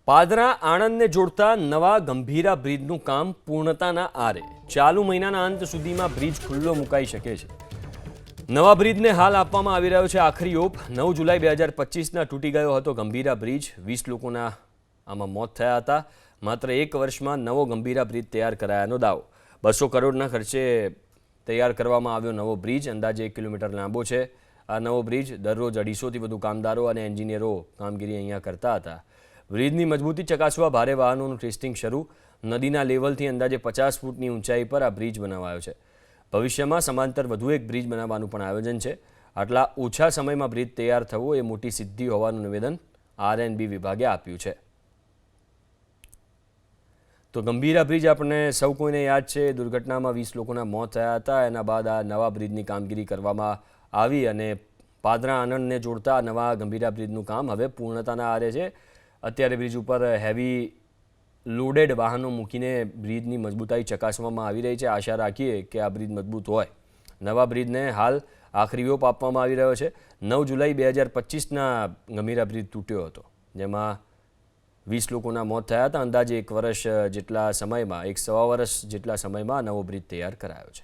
પાદરા આણંદને જોડતા નવા ગંભીરા બ્રિજનું કામ પૂર્ણતાના આરે. ચાલુ મહિનાના અંત સુધીમાં બ્રિજ ખુલ્લો મુકાઈ શકે છે. નવા બ્રિજને હાલ આપવામાં આવી રહ્યો છે આખરી ઓપ. 9 જુલાઈ 2025ના તૂટી ગયો હતો ગંભીરા બ્રિજ. 20 લોકોના આમાં મોત થયા હતા. માત્ર એક વર્ષમાં નવો ગંભીરા બ્રિજ તૈયાર કરાયાનો દાવો. 200 કરોડના ખર્ચે તૈયાર કરવામાં આવ્યો નવો બ્રિજ. અંદાજે 1 કિલોમીટર લાંબો છે આ નવો બ્રિજ. દરરોજ 250થી વધુ કામદારો અને એન્જિનિયરો કામગીરી અહીંયા કરતા હતા. બ્રિજની મજબૂતી ચકાસવા ભારે વાહનોનું ટેસ્ટિંગ શરૂ. નદીના લેવલથી અંદાજે 50 ફૂટની ઊંચાઈ પર આ બ્રિજ બનાવાયો છે. ભવિષ્યમાં સમાંતર વધુ એક બ્રિજ બનાવવાનું પણ આયોજન છે. આટલા ઓછા સમયમાં બ્રિજ તૈયાર થવો એ મોટી સિદ્ધિ હોવાનું નિવેદન આરએનબી વિભાગે આપ્યું છે. તો ગંભીરા બ્રિજ આપણે સૌ કોઈને યાદ છે. દુર્ઘટનામાં 20 લોકોના મોત થયા હતા. એના બાદ આ નવા બ્રિજની કામગીરી કરવામાં આવી અને પાદરા આણંદને જોડતા નવા ગંભીરા બ્રિજનું કામ હવે પૂર્ણતાના આરે છે. અત્યારે બ્રિજ ઉપર હેવી લોડેડ વાહનો મૂકીને બ્રિજની મજબૂતાઈ ચકાસવામાં આવી રહી છે. આશા રાખીએ કે આ બ્રિજ મજબૂત હોય. નવા બ્રિજને હાલ આખરી ઓપ આપવામાં આવી રહ્યો છે. 9 જુલાઈ 2025ના ગંભીરા બ્રિજ તૂટ્યો હતો, જેમાં 20 લોકોના મોત થયા હતા. અંદાજે 1 વર્ષ જેટલા સમયમાં, 1 સવા વર્ષ જેટલા સમયમાં નવો બ્રિજ તૈયાર કરાયો છે.